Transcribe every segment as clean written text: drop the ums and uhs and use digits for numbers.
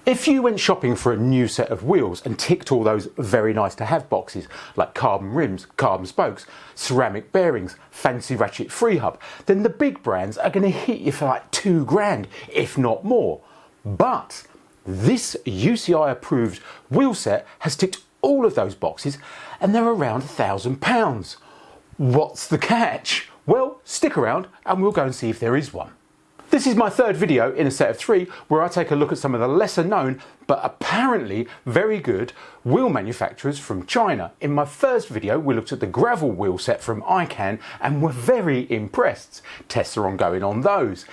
If you went shopping for a new set of wheels and ticked all those very nice to have boxes like carbon rims, carbon spokes, ceramic bearings, fancy ratchet free hub, then the big brands are going to hit you for like £2,000, if not more. But this UCI approved wheel set has ticked all of those boxes and they're around £1,000. What's the catch? Well, stick around and we'll go and see if there is one. This is my third video in a set of 3 where I take a look at some of the lesser known but apparently very good wheel manufacturers from China. In my first video we looked at the gravel wheel set from ICAN and were very impressed. Tests are ongoing on those.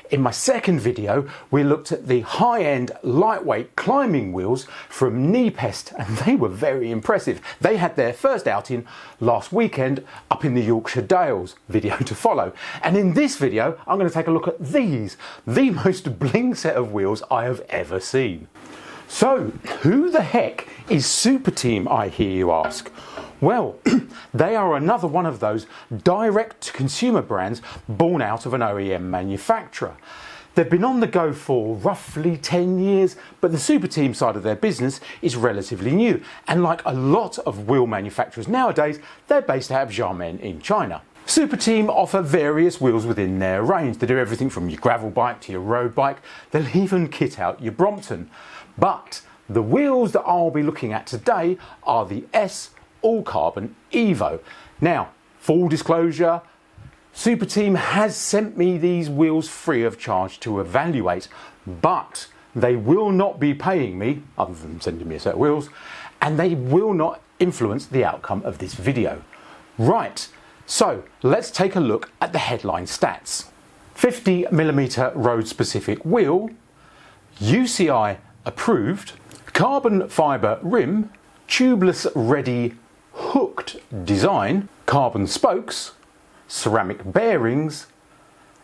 In my second video we looked at the high-end lightweight climbing wheels from Nepest and they were very impressive. They had their first outing last weekend up in the Yorkshire Dales. Video to follow. And in this video I'm going to take a look at these, the most bling set of wheels I have ever seen. So who the heck is Superteam, I hear you ask? Well, they are another one of those direct-to-consumer brands born out of an OEM manufacturer. They've been on the go for roughly 10 years, but the Superteam side of their business is relatively new. And like a lot of wheel manufacturers nowadays, they're based out of Xiamen in China. Superteam offer various wheels within their range. They do everything from your gravel bike to your road bike. They'll even kit out your Brompton. But the wheels that I'll be looking at today are the S all carbon EVO. Now, full disclosure, Superteam has sent me these wheels free of charge to evaluate, but they will not be paying me, other than sending me a set of wheels, and they will not influence the outcome of this video. Right, so let's take a look at the headline stats. 50mm road specific wheel, UCI approved, carbon fibre rim, tubeless ready hooked design, carbon spokes, ceramic bearings,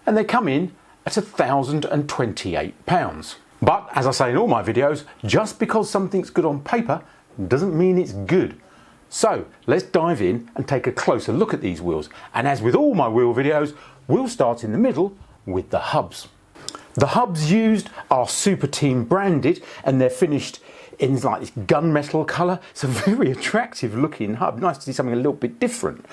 and they come in at £1,028. But as I say in all my videos, just because something's good on paper doesn't mean it's good. So let's dive in and take a closer look at these wheels. And as with all my wheel videos, we'll start in the middle with the hubs. The hubs used are Superteam branded and they're finished in like this gunmetal colour. It's a very attractive looking hub. Nice to see something a little bit different.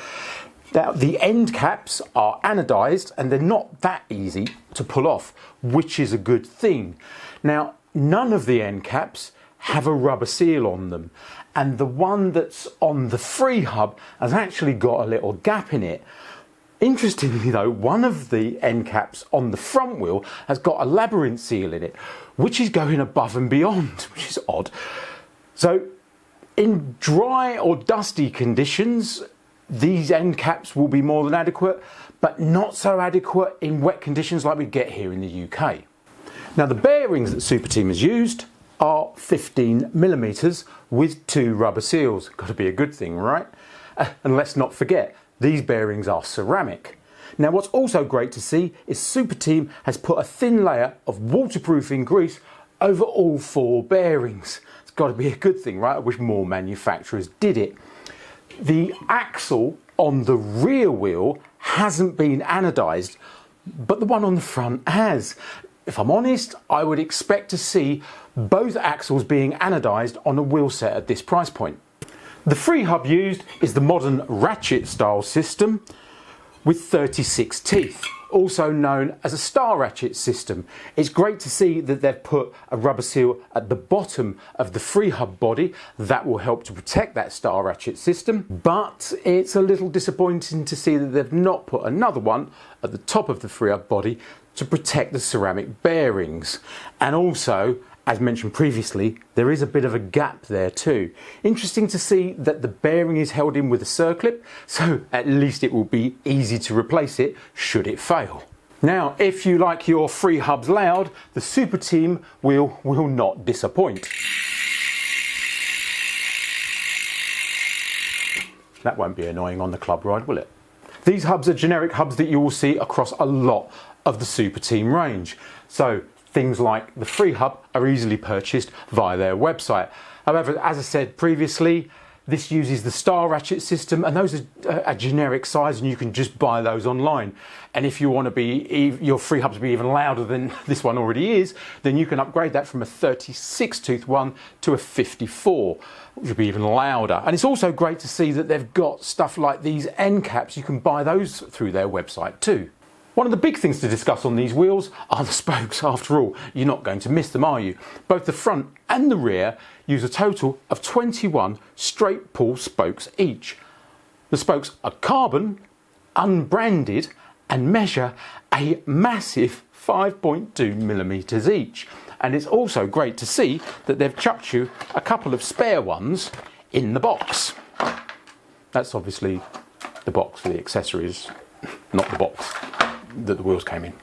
Now the end caps are anodised and they're not that easy to pull off, which is a good thing. Now none of the end caps have a rubber seal on them, and the one that's on the free hub has actually got a little gap in it. Interestingly though, one of the end caps on the front wheel has got a labyrinth seal in it, which is going above and beyond, which is odd. So in dry or dusty conditions, these end caps will be more than adequate, but not so adequate in wet conditions like we get here in the UK. Now the bearings that Superteam has used are 15mm with 2 rubber seals. Got to be a good thing, right? And let's not forget, these bearings are ceramic. Now what's also great to see is Superteam has put a thin layer of waterproofing grease over all 4 bearings. It's got to be a good thing, right? I wish more manufacturers did it. The axle on the rear wheel hasn't been anodised, but the one on the front has. If I'm honest, I would expect to see both axles being anodised on a wheel set at this price point. The free hub used is the modern ratchet style system with 36 teeth, also known as a star ratchet system. It's great to see that they've put a rubber seal at the bottom of the free hub body. That will help to protect that star ratchet system, but it's a little disappointing to see that they've not put another one at the top of the free hub body to protect the ceramic bearings. And also, as mentioned previously, there is a bit of a gap there too. Interesting to see that the bearing is held in with a circlip, so at least it will be easy to replace it should it fail. Now, if you like your free hubs loud, the Superteam wheel will not disappoint. That won't be annoying on the club ride, will it? These hubs are generic hubs that you will see across a lot of the Superteam range. So things like the free hub are easily purchased via their website. However, as I said previously, This uses the star ratchet system, and those are a generic size, and you can just buy those online. And if you want to be your free hub to be even louder than this one already is, then you can upgrade that from a 36 tooth one to a 54, which will be even louder. And it's also great to see that they've got stuff like these end caps. You can buy those through their website too. One of the big things to discuss on these wheels are the spokes. After all, you're not going to miss them, are you? Both the front and the rear use a total of 21 straight pull spokes each. The spokes are carbon, unbranded, and measure a massive 5.2 millimeters each. And it's also great to see that they've chucked you a couple of spare ones in the box. That's obviously the box for the accessories, not the box that the wheels came in.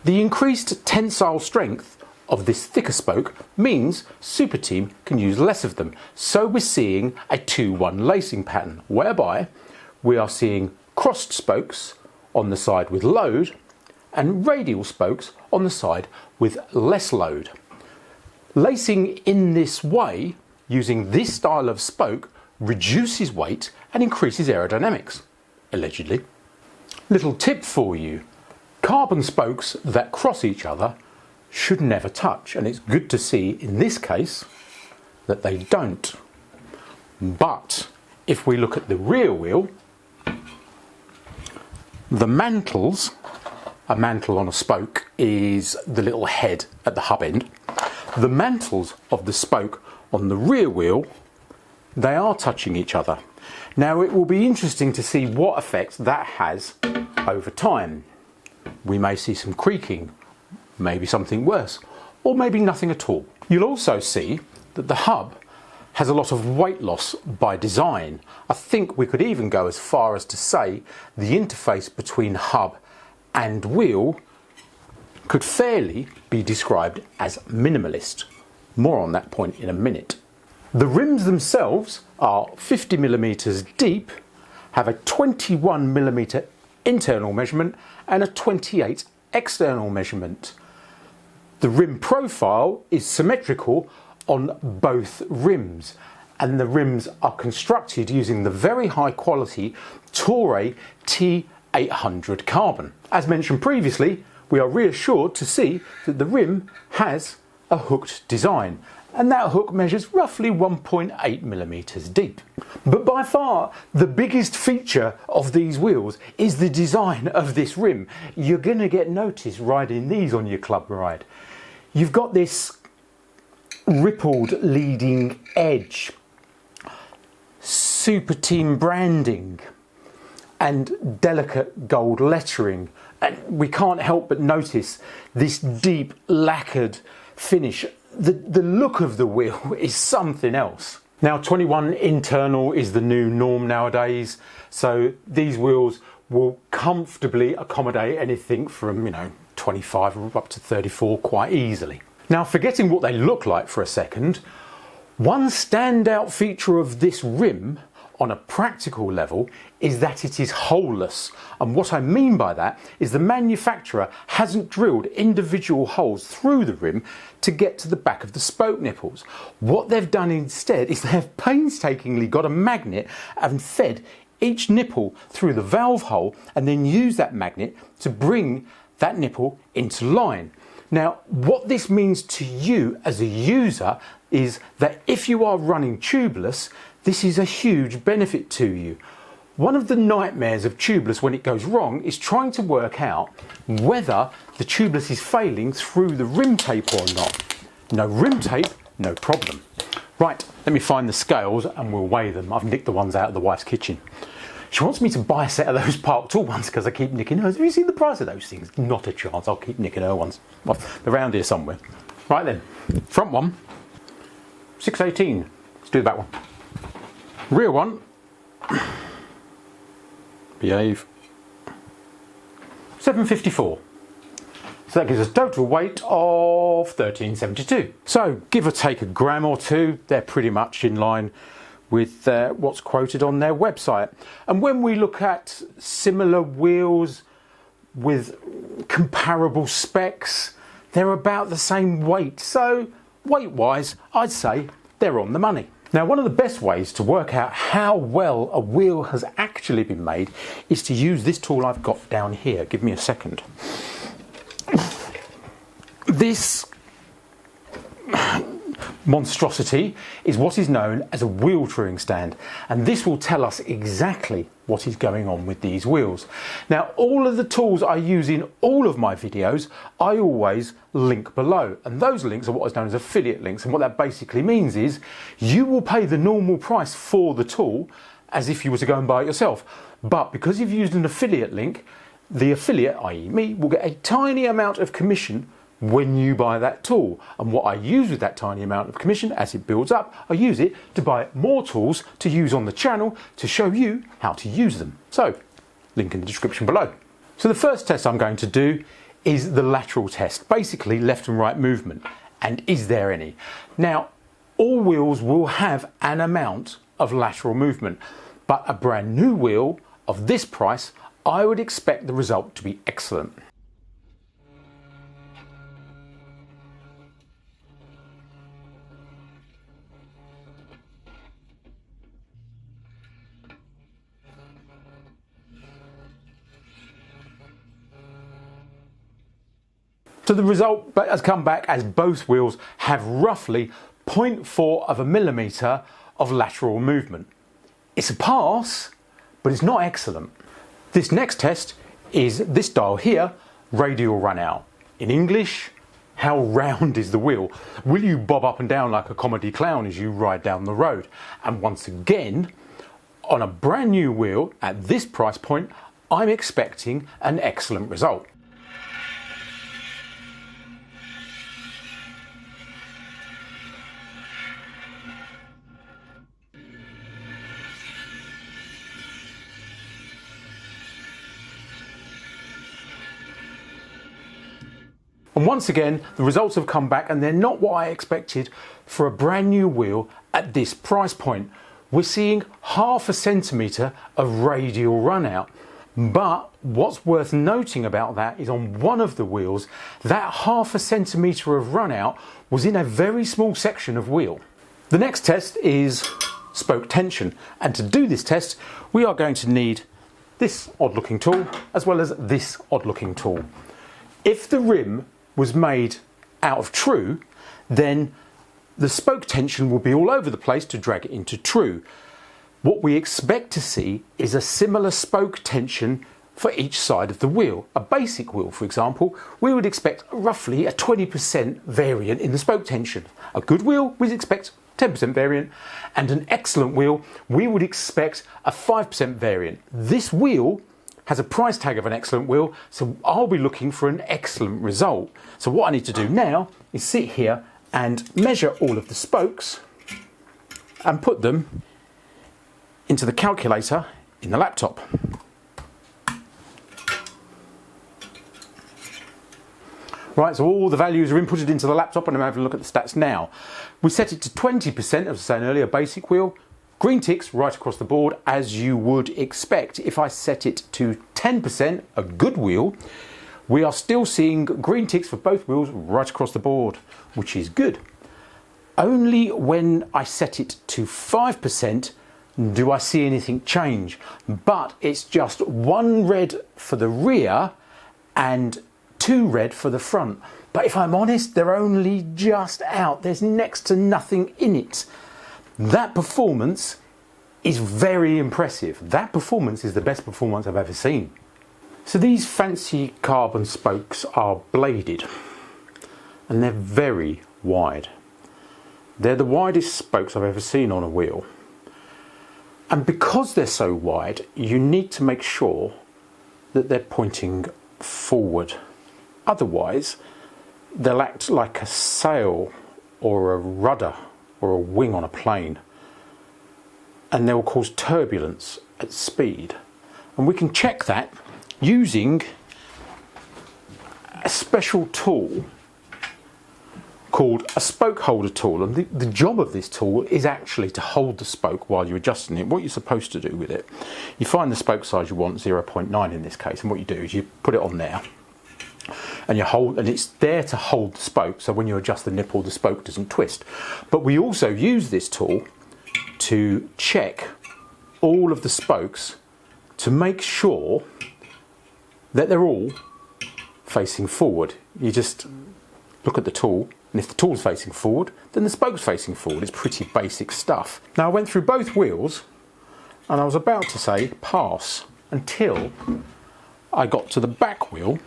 The increased tensile strength of this thicker spoke means Superteam can use less of them, so we're seeing a 2-1 lacing pattern, whereby we are seeing crossed spokes on the side with load and radial spokes on the side with less load. Lacing in this way, using this style of spoke, reduces weight and increases aerodynamics, allegedly. Little tip for you, carbon spokes that cross each other should never touch, and it's good to see in this case that they don't. But if we look at the rear wheel, the mantles, a mantle on a spoke is the little head at the hub end. The mantles of the spoke on the rear wheel, they are touching each other. Now it will be interesting to see what effect that has over time. We may see some creaking, maybe something worse, or maybe nothing at all. You'll also see that the hub has a lot of weight loss by design. I think we could even go as far as to say the interface between hub and wheel could fairly be described as minimalist. More on that point in a minute. The rims themselves are 50 millimeters deep, have a 21 millimeter internal measurement and a 28 external measurement. The rim profile is symmetrical on both rims, and the rims are constructed using the very high quality Toray T800 carbon. As mentioned previously, we are reassured to see that the rim has a hooked design, and that hook measures roughly 1.8 millimeters deep. But by far the biggest feature of these wheels is the design of this rim. You're going to get noticed riding these on your club ride. You've got this rippled leading edge, Superteam branding, and delicate gold lettering. And we can't help but notice this deep lacquered finish. The look of the wheel is something else. Now 21 internal is the new norm nowadays, so these wheels will comfortably accommodate anything from 25 up to 34 quite easily. Now, forgetting what they look like for a second, one standout feature of this rim on a practical level is that it is holeless. And what I mean by that is the manufacturer hasn't drilled individual holes through the rim to get to the back of the spoke nipples. What they've done instead is they've painstakingly got a magnet and fed each nipple through the valve hole and then use that magnet to bring that nipple into line. Now, what this means to you as a user is that if you are running tubeless, this is a huge benefit to you. One of the nightmares of tubeless when it goes wrong is trying to work out whether the tubeless is failing through the rim tape or not. No rim tape, no problem. Right, let me find the scales and we'll weigh them. I've nicked the ones out of the wife's kitchen. She wants me to buy a set of those Park Tool ones because I keep nicking hers. Have you seen the price of those things? Not a chance, I'll keep nicking her ones. Well, they're around here somewhere. Right then, front one, 618. Let's do the back one. Rear one, behave, 754. So that gives us a total weight of 1372. So give or take a gram or two, they're pretty much in line with what's quoted on their website. And when we look at similar wheels with comparable specs, they're about the same weight. So weight wise, I'd say they're on the money. Now, one of the best ways to work out how well a wheel has actually been made is to use this tool I've got down here. Give me a second. This monstrosity is what is known as a wheel truing stand, and this will tell us exactly what is going on with these wheels. Now, all of the tools I use in all of my videos I always link below, and those links are what is known as affiliate links, and what that basically means is you will pay the normal price for the tool as if you were to go and buy it yourself, but because you've used an affiliate link, the affiliate, i.e. me, will get a tiny amount of commission when you buy that tool. And what I use with that tiny amount of commission, as it builds up, I use it to buy more tools to use on the channel to show you how to use them. So, link in the description below. So the first test I'm going to do is the lateral test, basically left and right movement, and is there any? Now, all wheels will have an amount of lateral movement, but a brand new wheel of this price, I would expect the result to be excellent. So the result has come back as both wheels have roughly 0.4 of a millimetre of lateral movement. It's a pass, but it's not excellent. This next test is this dial here, radial run out. In English, how round is the wheel? Will you bob up and down like a comedy clown as you ride down the road? And once again, on a brand new wheel at this price point, I'm expecting an excellent result. And once again, the results have come back and they're not what I expected for a brand new wheel at this price point. We're seeing 0.5 centimetre of radial run out. But what's worth noting about that is on one of the wheels, that 0.5 centimetre of run out was in a very small section of wheel. The next test is spoke tension. And to do this test, we are going to need this odd looking tool as well as this odd looking tool. If the rim was made out of true, then the spoke tension will be all over the place to drag it into true. What we expect to see is a similar spoke tension for each side of the wheel. A basic wheel, for example, we would expect roughly a 20% variant in the spoke tension. A good wheel, we'd expect 10% variant, and an excellent wheel, we would expect a 5% variant. This wheel has a price tag of an excellent wheel, so I'll be looking for an excellent result. So what I need to do now is sit here and measure all of the spokes and put them into the calculator in the laptop. Right, so all the values are inputted into the laptop and I'm having a look at the stats now. We set it to 20%, as I was saying earlier, basic wheel. Green ticks right across the board, as you would expect. If I set it to 10%, a good wheel, we are still seeing green ticks for both wheels right across the board, which is good. Only when I set it to 5% do I see anything change, but it's just 1 red for the rear and 2 red for the front. But if I'm honest, they're only just out. There's next to nothing in it. That performance is very impressive. That performance is the best performance I've ever seen. So these fancy carbon spokes are bladed and they're very wide. They're the widest spokes I've ever seen on a wheel. And because they're so wide, you need to make sure that they're pointing forward. Otherwise, they'll act like a sail or a rudder or a wing on a plane, and they will cause turbulence at speed. And we can check that using a special tool called a spoke holder tool. And the job of this tool is actually to hold the spoke while you're adjusting it. What you're supposed to do with it, you find the spoke size you want, 0.9 in this case, and what you do is you put it on there and you hold, and it's there to hold the spoke, so when you adjust the nipple the spoke doesn't twist. But we also use this tool to check all of the spokes to make sure that they're all facing forward. You just look at the tool, and if the tool's facing forward, then the spoke's facing forward. It's pretty basic stuff. Now, I went through both wheels and I was about to say pass until I got to the back wheel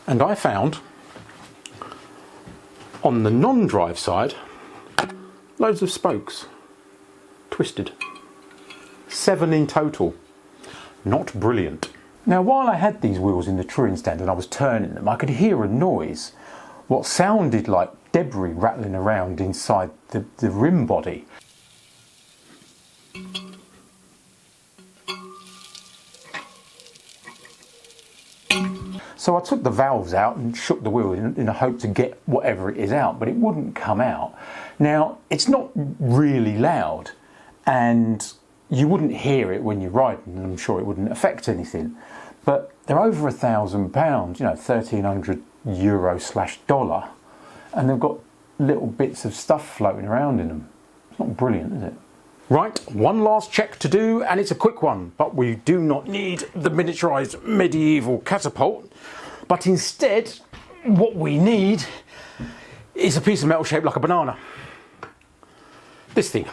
and I found on the non-drive side loads of spokes twisted. 7 in total. Not brilliant. Now, while I had these wheels in the touring stand and I was turning them, I could hear a noise, what sounded like debris rattling around inside the rim body. So I took the valves out and shook the wheel in a hope to get whatever it is out, but it wouldn't come out. Now, it's not really loud and you wouldn't hear it when you're riding, and I'm sure it wouldn't affect anything. But they're over £1,000, you know, €1,300/$, and they've got little bits of stuff floating around in them. It's not brilliant, is it? Right, one last check to do, and it's a quick one, but we do not need the miniaturised medieval catapult, but instead what we need is a piece of metal shaped like a banana. This thing.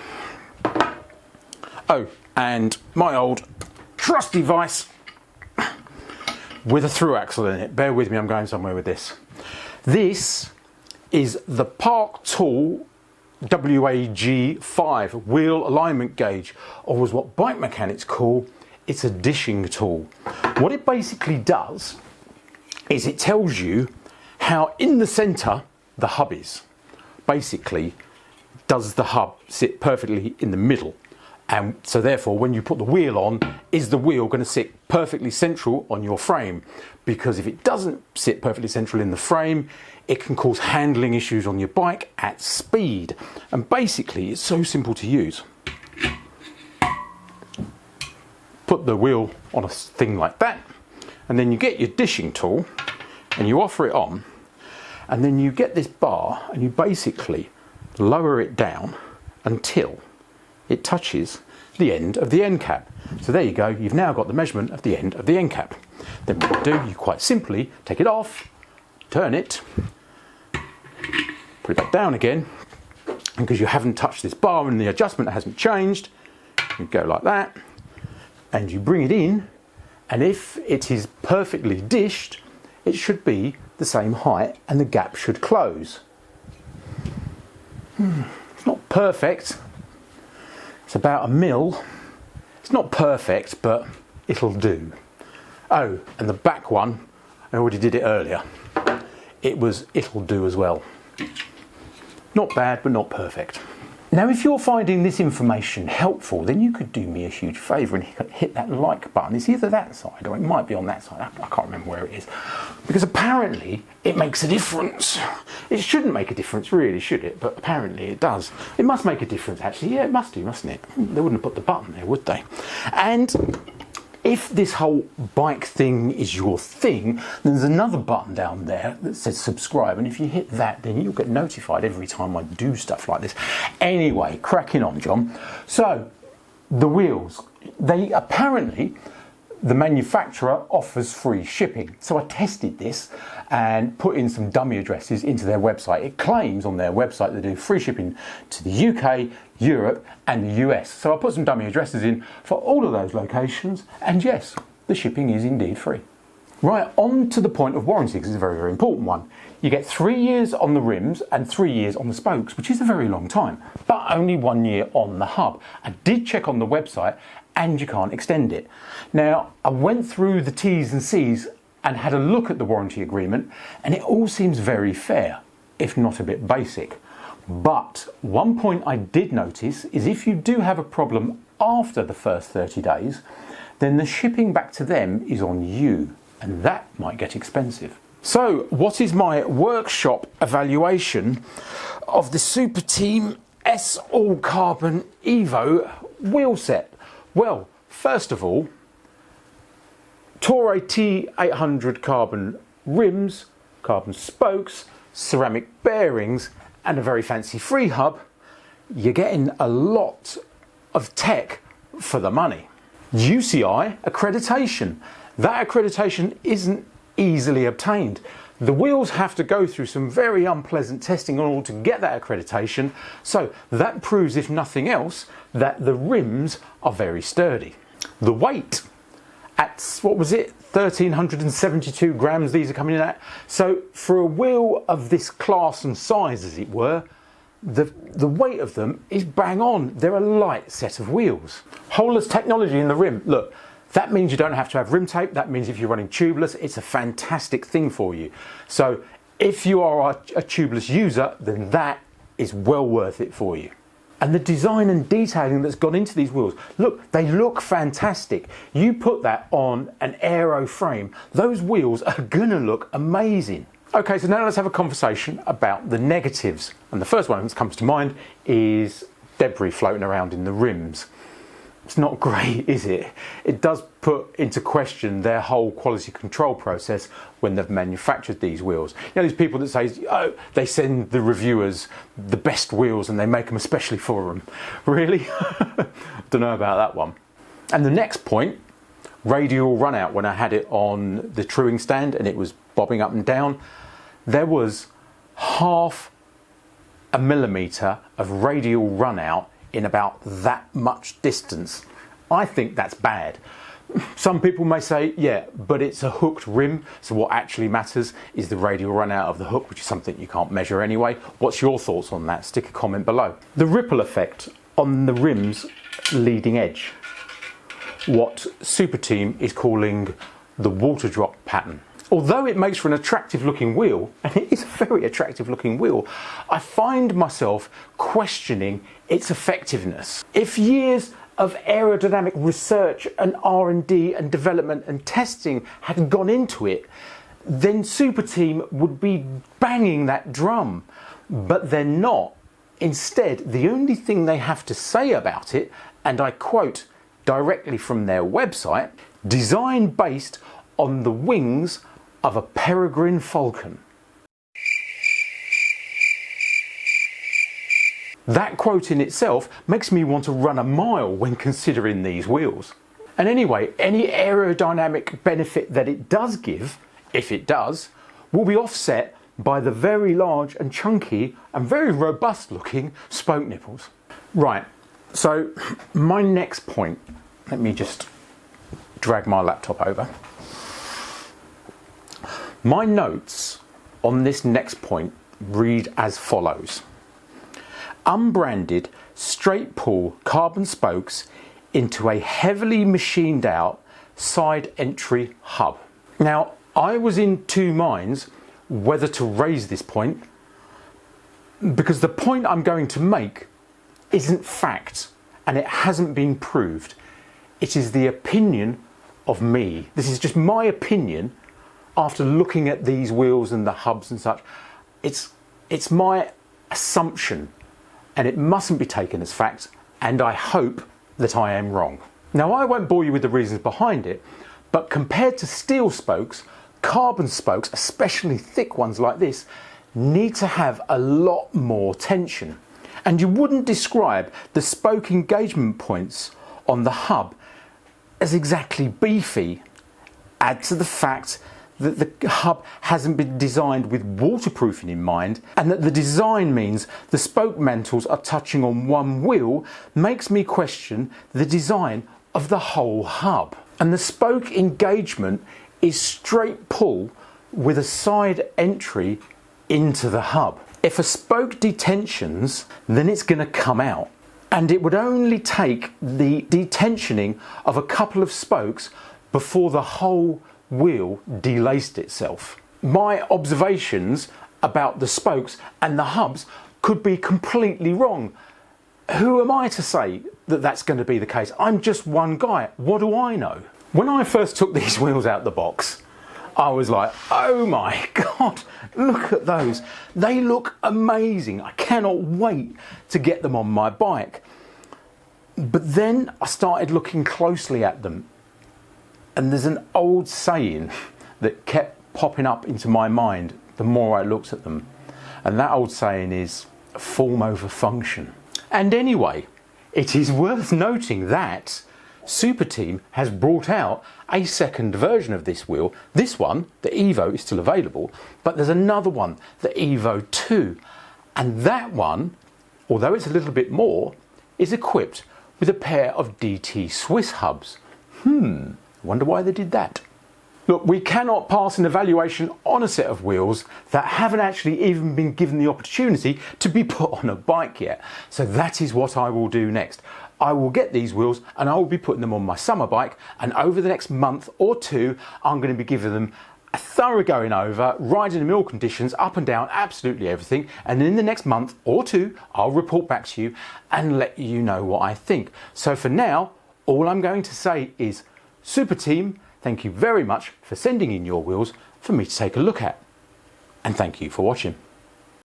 Oh, and my old trusty vise with a through axle in it. Bear with me, I'm going somewhere with this. This is the Park Tool WAG5 wheel alignment gauge, or as what bike mechanics call, it's a dishing tool. What it basically does is it tells you how in the centre the hub is. Basically, does the hub sit perfectly in the middle? And so therefore, when you put the wheel on, is the wheel going to sit perfectly central on your frame? Because if it doesn't sit perfectly central in the frame, it can cause handling issues on your bike at speed. And basically, it's so simple to use. Put the wheel on a thing like that, and then you get your dishing tool, and you offer it on, and then you get this bar, and you basically lower it down until it touches the end of the end cap. So there you go, you've now got the measurement of the end of the end cap. Then what you do, you quite simply take it off, turn it, put it back down again, and because you haven't touched this bar and the adjustment hasn't changed, you go like that, and you bring it in, and if it is perfectly dished, it should be the same height and the gap should close. It's not perfect. It's about 1 mil. It's not perfect, but it'll do. Oh, and the back one, I already did it earlier. It'll do as well. Not bad, but not perfect. Now, if you're finding this information helpful, then you could do me a huge favour and hit that like button. It's either that side or it might be on that side. I can't remember where it is. Because apparently it makes a difference. It shouldn't make a difference, really, should it? But apparently it does. It must make a difference, actually. Yeah, it must do, mustn't it? They wouldn't have put the button there, would they? And if this whole bike thing is your thing, then there's another button down there that says subscribe, and if you hit that, then you'll get notified every time I do stuff like this. Anyway, cracking on, John. So, the wheels, they apparently, the manufacturer offers free shipping. So I tested this and put in some dummy addresses into their website. It claims on their website they do free shipping to the UK, Europe and the US. So I put some dummy addresses in for all of those locations, and yes, the shipping is indeed free. Right, on to the point of warranty, because it's a very, very important one. You get 3 years on the rims and 3 years on the spokes, which is a very long time, but only 1 year on the hub. I did check on the website and you can't extend it. Now, I went through the T's and C's and had a look at the warranty agreement, and it all seems very fair, if not a bit basic. But one point I did notice is if you do have a problem after the first 30 days, then the shipping back to them is on you, and that might get expensive. So, what is my workshop evaluation of the Superteam S All Carbon EVO wheel set? Well, first of all, Toray T800 carbon rims, carbon spokes, ceramic bearings and a very fancy free hub, you're getting a lot of tech for the money. UCI accreditation. That accreditation isn't easily obtained. The wheels have to go through some very unpleasant testing in order to get that accreditation, so that proves, if nothing else, that the rims are very sturdy. The weight, at, what was it, 1,372 grams these are coming in at. So for a wheel of this class and size, as it were, the weight of them is bang on. They're a light set of wheels. Holeless technology in the rim. Look, that means you don't have to have rim tape. That means if you're running tubeless, it's a fantastic thing for you. So if you are a tubeless user, then that is well worth it for you. And the design and detailing that's gone into these wheels, look, they look fantastic. You put that on an aero frame, those wheels are gonna look amazing. Okay, so now let's have a conversation about the negatives. And the first one that comes to mind is debris floating around in the rims. It's not great, is it? It does put into question their whole quality control process when they've manufactured these wheels. You know, these people that say, oh, they send the reviewers the best wheels and they make them especially for them. Really? Don't know about that one. And the next point, radial run out. When I had it on the truing stand and it was bobbing up and down, there was 0.5 millimetre of radial run out in about that much distance. I think that's bad. Some people may say, yeah, but it's a hooked rim, so what actually matters is the radial run out of the hook, which is something you can't measure anyway. What's your thoughts on that? Stick a comment below. The ripple effect on the rim's leading edge. What Superteam is calling the water drop pattern. Although it makes for an attractive looking wheel, and it is a very attractive looking wheel, I find myself questioning its effectiveness. If years of aerodynamic research and R&D and development and testing had gone into it, then Superteam would be banging that drum. But they're not. Instead, the only thing they have to say about it, and I quote directly from their website, design based on the wings of a peregrine falcon. That quote in itself makes me want to run a mile when considering these wheels. And anyway, any aerodynamic benefit that it does give, if it does, will be offset by the very large and chunky and very robust looking spoke nipples. Right, so my next point, let me just drag my laptop over. My notes on this next point read as follows. Unbranded straight pull carbon spokes into a heavily machined out side entry hub. Now, I was in two minds whether to raise this point because the point I'm going to make isn't fact and it hasn't been proved. It is the opinion of me. This is just my opinion after looking at these wheels and the hubs and such. It's my assumption and it mustn't be taken as fact, and I hope that I am wrong. Now, I won't bore you with the reasons behind it, but compared to steel spokes, carbon spokes, especially thick ones like this, need to have a lot more tension. And you wouldn't describe the spoke engagement points on the hub as exactly beefy. Add to the fact that the hub hasn't been designed with waterproofing in mind, and that the design means the spoke mantles are touching on one wheel makes me question the design of the whole hub. And the spoke engagement is straight pull with a side entry into the hub. If a spoke detensions, then it's going to come out. And it would only take the detensioning of a couple of spokes before the whole wheel delaced itself. My observations about the spokes and the hubs could be completely wrong. Who am I to say that that's going to be the case? I'm just one guy. What do I know? When I first took these wheels out the box, I was like, oh my God, look at those. They look amazing. I cannot wait to get them on my bike. But then I started looking closely at them. And there's an old saying that kept popping up into my mind the more I looked at them. And that old saying is, form over function. And anyway, it is worth noting that Superteam has brought out a second version of this wheel. This one, the EVO, is still available, but there's another one, the EVO 2. And that one, although it's a little bit more, is equipped with a pair of DT Swiss hubs. Wonder why they did that. Look, we cannot pass an evaluation on a set of wheels that haven't actually even been given the opportunity to be put on a bike yet. So that is what I will do next. I will get these wheels and I will be putting them on my summer bike, and over the next month or two I'm going to be giving them a thorough going over, riding them in all conditions, up and down, absolutely everything, and in the next month or two I'll report back to you and let you know what I think. So for now, all I'm going to say is, Superteam, thank you very much for sending in your wheels for me to take a look at. And thank you for watching.